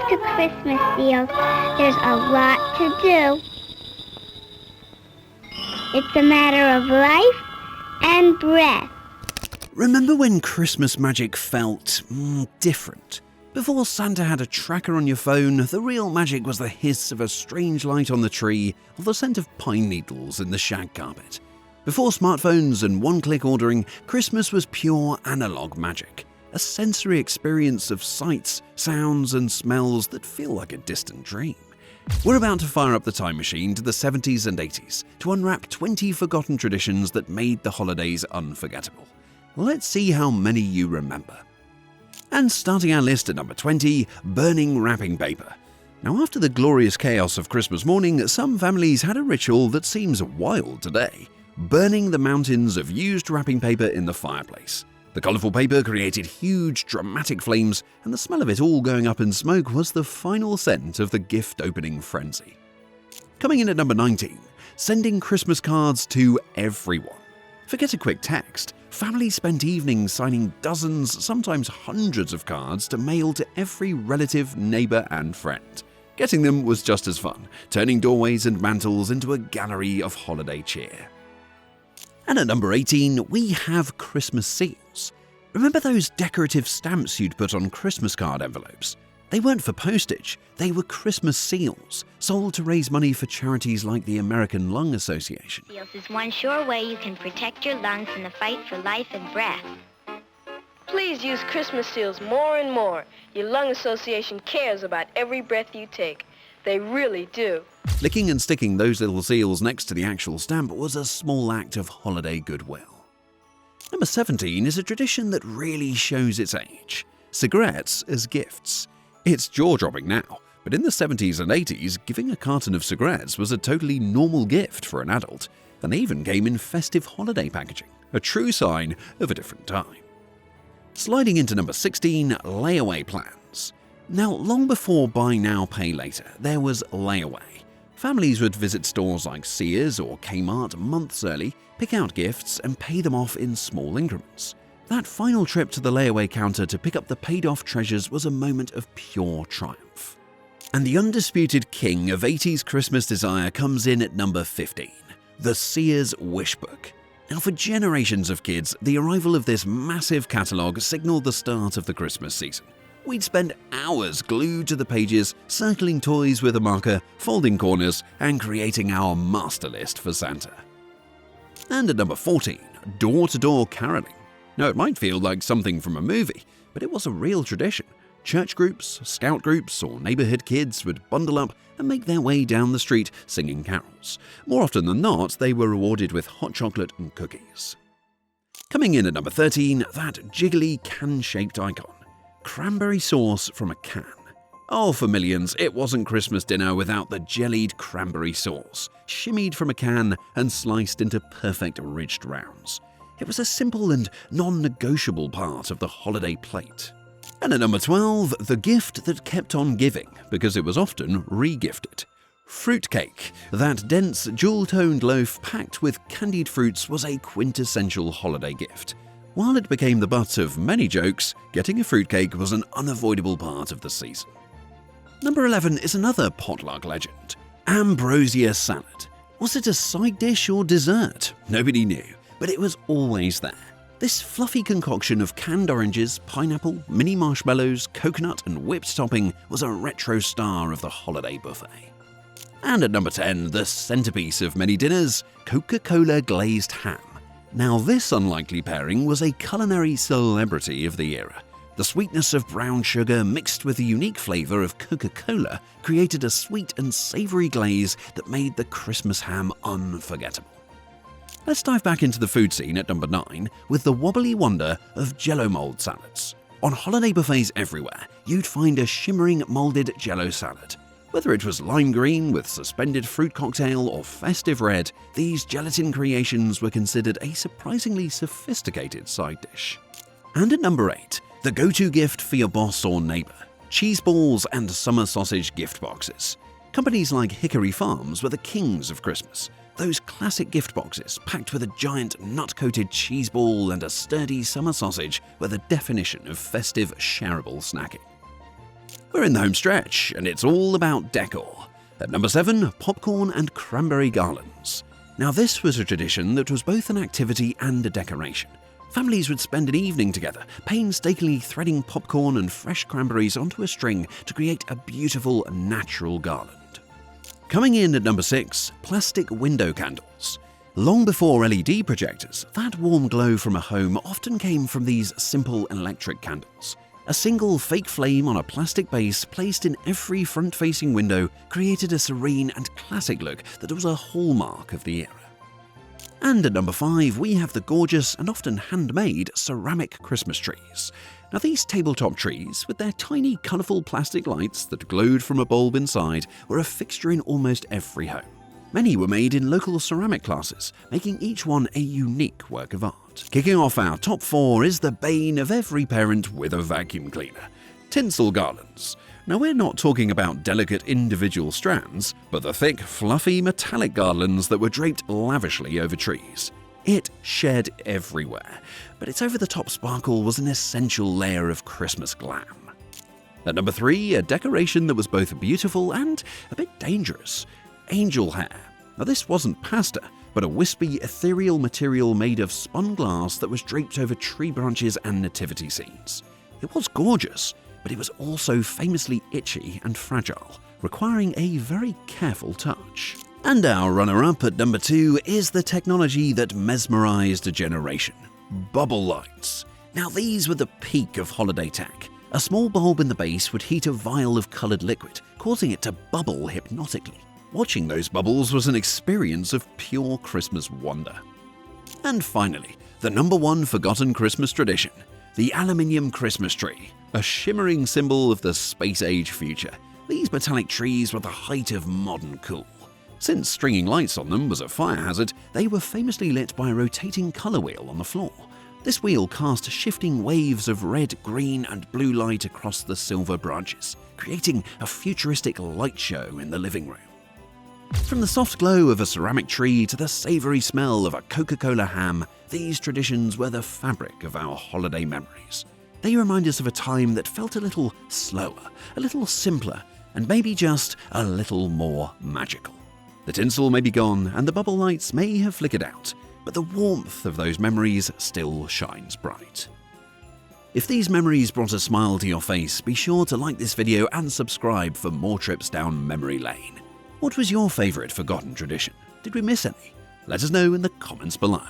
to Christmas deals, there's a lot to do. It's a matter of life and breath. Remember when Christmas magic felt different? Before Santa had a tracker on your phone, the real magic was the hiss of a strange light on the tree or the scent of pine needles in the shag carpet. Before smartphones and one-click ordering, Christmas was pure analog magic, a sensory experience of sights, sounds, and smells that feel like a distant dream. We're about to fire up the time machine to the 70s and 80s to unwrap 20 forgotten traditions that made the holidays unforgettable. Let's see how many you remember. And starting our list at number 20, burning wrapping paper. Now, after the glorious chaos of Christmas morning, some families had a ritual that seems wild today: burning the mountains of used wrapping paper in the fireplace. The colourful paper created huge, dramatic flames, and the smell of it all going up in smoke was the final scent of the gift-opening frenzy. Coming in at number 19, sending Christmas cards to everyone. Forget a quick text. Families spent evenings signing dozens, sometimes hundreds of cards to mail to every relative, neighbour and friend. Getting them was just as fun, turning doorways and mantels into a gallery of holiday cheer. And at number 18, we have Christmas seals. Remember those decorative stamps you'd put on Christmas card envelopes? They weren't for postage, they were Christmas seals, sold to raise money for charities like the American Lung Association. Seals is one sure way you can protect your lungs in the fight for life and breath. Please use Christmas seals more and more. Your lung association cares about every breath you take. They really do. Licking and sticking those little seals next to the actual stamp was a small act of holiday goodwill. Number 17 is a tradition that really shows its age: cigarettes as gifts. It's jaw-dropping now, but in the 70s and 80s, giving a carton of cigarettes was a totally normal gift for an adult, and they even came in festive holiday packaging, a true sign of a different time. Sliding into number 16, layaway plans. Now, long before buy now, pay later, there was layaway. Families would visit stores like Sears or Kmart months early, pick out gifts, and pay them off in small increments. That final trip to the layaway counter to pick up the paid-off treasures was a moment of pure triumph. And the undisputed king of 80s Christmas desire comes in at number 15, the Sears Wish Book. Now, for generations of kids, the arrival of this massive catalogue signaled the start of the Christmas season. We'd spend hours glued to the pages, circling toys with a marker, folding corners, and creating our master list for Santa. And at number 14, door-to-door caroling. Now, it might feel like something from a movie, but it was a real tradition. Church groups, scout groups, or neighborhood kids would bundle up and make their way down the street singing carols. More often than not, they were rewarded with hot chocolate and cookies. Coming in at number 13, that jiggly can-shaped icon: cranberry sauce from a can. Oh, for millions, it wasn't Christmas dinner without the jellied cranberry sauce, shimmied from a can and sliced into perfect ridged rounds. It was a simple and non-negotiable part of the holiday plate. And at number 12, the gift that kept on giving, because it was often re-gifted. Fruitcake. That dense, jewel-toned loaf packed with candied fruits was a quintessential holiday gift. While it became the butt of many jokes, getting a fruitcake was an unavoidable part of the season. Number 11 is another potluck legend: Ambrosia Salad. Was it a side dish or dessert? Nobody knew, but it was always there. This fluffy concoction of canned oranges, pineapple, mini marshmallows, coconut, and whipped topping was a retro star of the holiday buffet. And at number 10, the centerpiece of many dinners, Coca-Cola glazed ham. Now, this unlikely pairing was a culinary celebrity of the era. The sweetness of brown sugar mixed with the unique flavor of Coca-Cola created a sweet and savory glaze that made the Christmas ham unforgettable. Let's dive back into the food scene at number 9 with the wobbly wonder of Jello mold salads. On holiday buffets everywhere, you'd find a shimmering molded Jello salad. Whether it was lime green with suspended fruit cocktail or festive red, these gelatin creations were considered a surprisingly sophisticated side dish. And at number 8, the go-to gift for your boss or neighbor: cheese balls and summer sausage gift boxes. Companies like Hickory Farms were the kings of Christmas. Those classic gift boxes, packed with a giant nut-coated cheese ball and a sturdy summer sausage, were the definition of festive, shareable snacking. We're in the home stretch, and it's all about decor. At number 7, popcorn and cranberry garlands. Now this was a tradition that was both an activity and a decoration. Families would spend an evening together, painstakingly threading popcorn and fresh cranberries onto a string to create a beautiful, natural garland. Coming in at number 6, plastic window candles. Long before LED projectors, that warm glow from a home often came from these simple electric candles. A single fake flame on a plastic base placed in every front-facing window created a serene and classic look that was a hallmark of the era. And at number 5, we have the gorgeous and often handmade ceramic Christmas trees. Now these tabletop trees, with their tiny colourful plastic lights that glowed from a bulb inside, were a fixture in almost every home. Many were made in local ceramic classes, making each one a unique work of art. Kicking off our top 4 is the bane of every parent with a vacuum cleaner: tinsel garlands. Now we're not talking about delicate individual strands, but the thick, fluffy metallic garlands that were draped lavishly over trees. It shed everywhere, but its over-the-top sparkle was an essential layer of Christmas glam. At number 3, a decoration that was both beautiful and a bit dangerous: angel hair. Now this wasn't pasta, but a wispy, ethereal material made of spun glass that was draped over tree branches and nativity scenes. It was gorgeous, but it was also famously itchy and fragile, requiring a very careful touch. And our runner-up at number 2 is the technology that mesmerized a generation: bubble lights. Now these were the peak of holiday tech. A small bulb in the base would heat a vial of colored liquid, causing it to bubble hypnotically. Watching those bubbles was an experience of pure Christmas wonder. And finally, the number 1 forgotten Christmas tradition: the aluminium Christmas tree, a shimmering symbol of the space-age future. These metallic trees were the height of modern cool. Since stringing lights on them was a fire hazard, they were famously lit by a rotating color wheel on the floor. This wheel cast shifting waves of red, green, and blue light across the silver branches, creating a futuristic light show in the living room. From the soft glow of a ceramic tree to the savory smell of a Coca-Cola ham, these traditions were the fabric of our holiday memories. They remind us of a time that felt a little slower, a little simpler, and maybe just a little more magical. The tinsel may be gone and the bubble lights may have flickered out, but the warmth of those memories still shines bright. If these memories brought a smile to your face, be sure to like this video and subscribe for more trips down memory lane. What was your favourite forgotten tradition? Did we miss any? Let us know in the comments below.